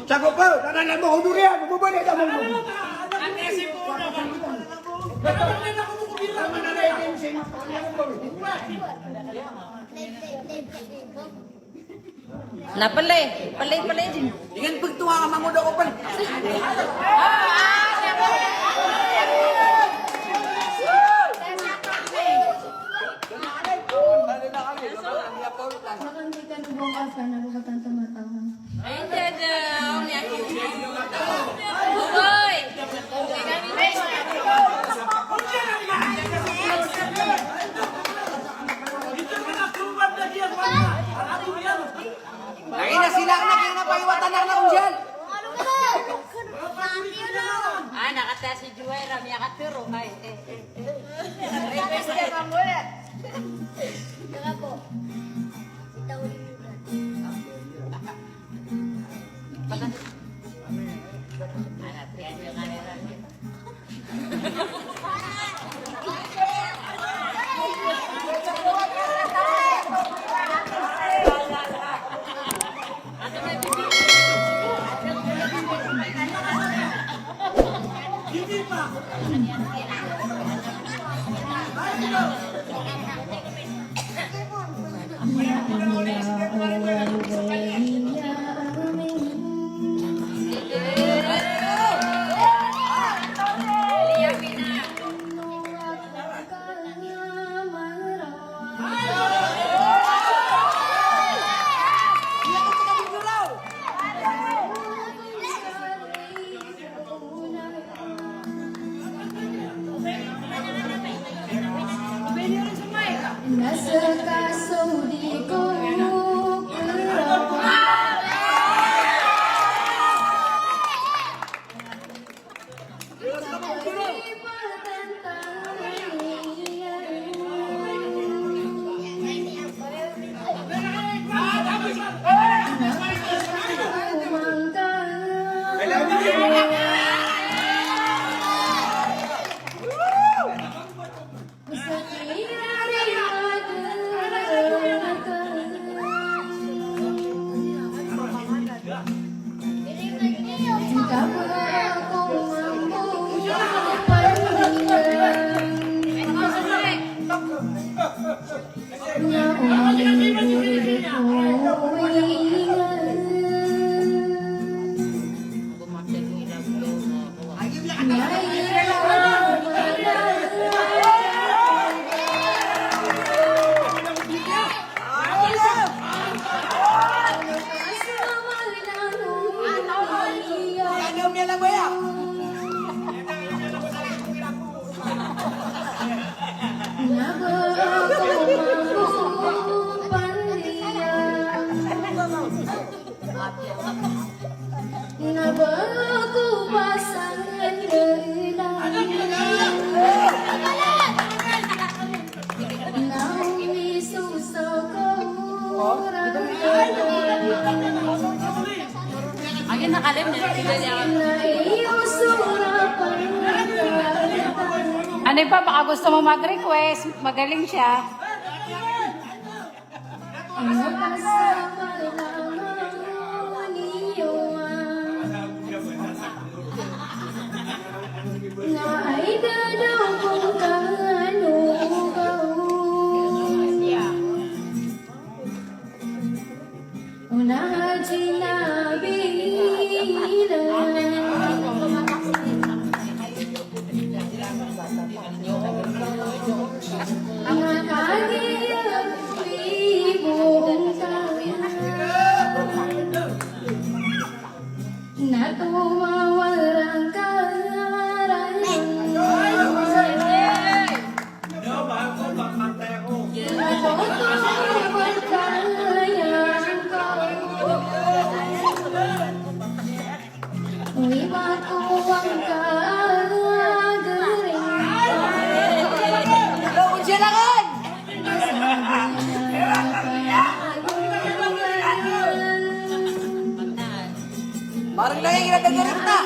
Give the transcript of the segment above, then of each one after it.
Cakap po, tananan mo, hudurian, bumalik ka mo. Napalay, palay din. Dengan pagtuwa ka manguda ko pala. Ayun daw, Buboy! Lagi na sila ang naging na kung dyan. Ah, nakata si Juwera, miya katuro. Ay, Nasa kaso di ko Agin nakalim na ano pa, baka gusto mo mag-request, magaling siya. Parang na yung ginagalit na.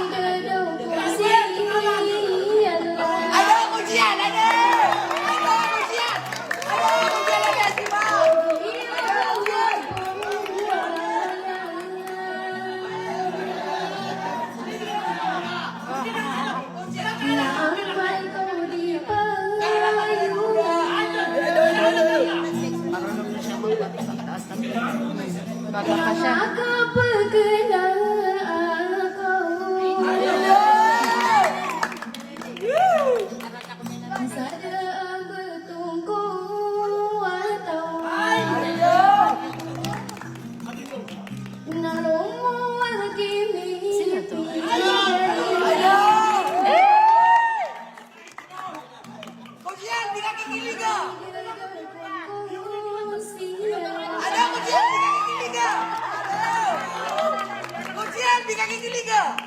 nakikilig ka.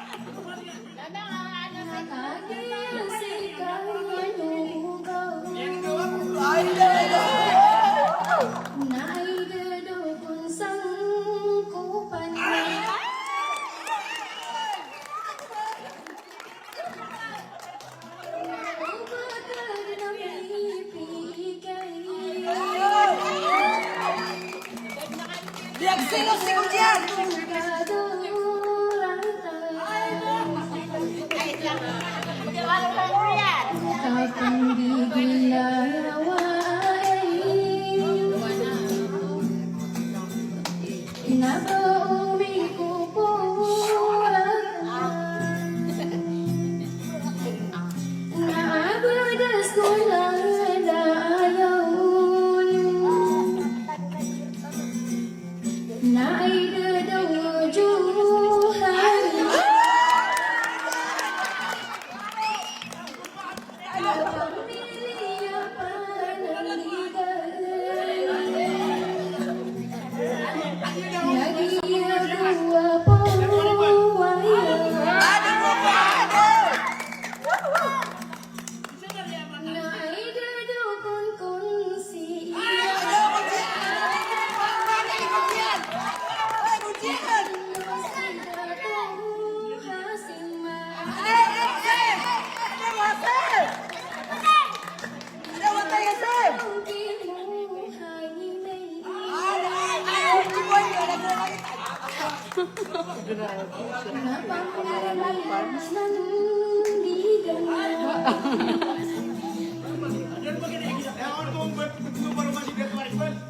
Nakagiyasi ka manugaw. Naidadukon sang kupan. Ubagad ng ipigay. Biyak sino si Kunjian. Kapag di ginawain, inabawi ko po naabadas ko lang dayon naidadawajuhan. Pamilya panaligan, nagiyagawa po naidadukon kung siya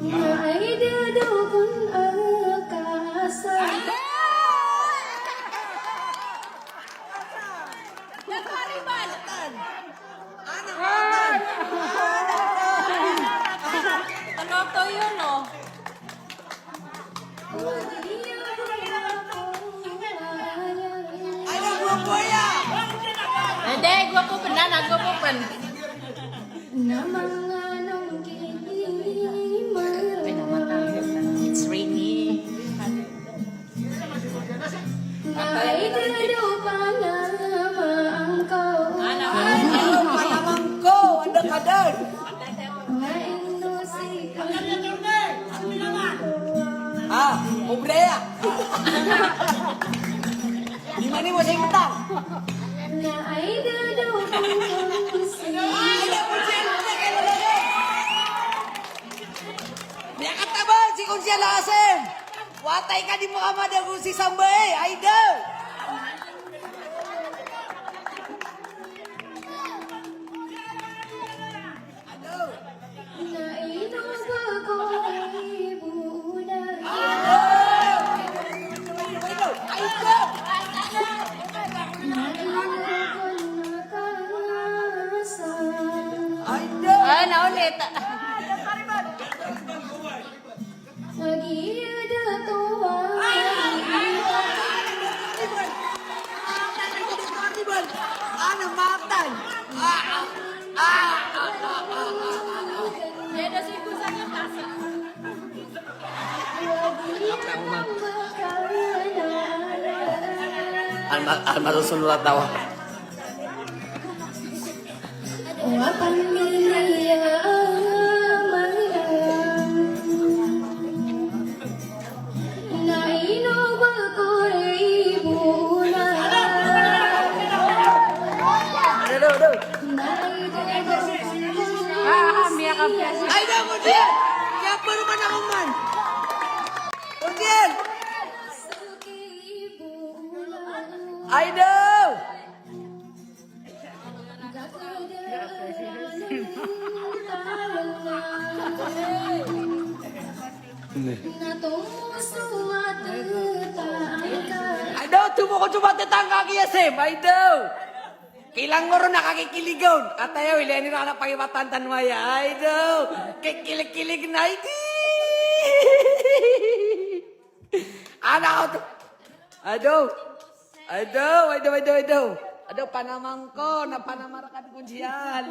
naidadukon ang kasal. Ano to yun, oh? Ano grupo ya? Hindi, gwapo pa na, nagwapo pa. It's rainy. Malamang ko, ano ka doon? Ah, pobre ya. Di mana mo sa utang? Dia kata bang si Kunjian lasem. Watai ka di Muhammad yang si Sambai, Aida. Aida. Ay, naulit. Ano matan? Yan na si Kusa niya pasa. Masusunod tawa. Miyak ka pa siya. Aida, Kunjian! Siapa naman ako man? Kunjian! Aida! Aida, tumo ko tumatetang kakiyasem! Aida! Kilang mo rin nakakikiligon. At ayaw, ileni na anak pakimatantan maya. Aida! Kikilig-kilig na iti! Anak ko to! Ado! Ado! Ado! Ado! Ado! Ado, panamang ko na panamarakan ko siya.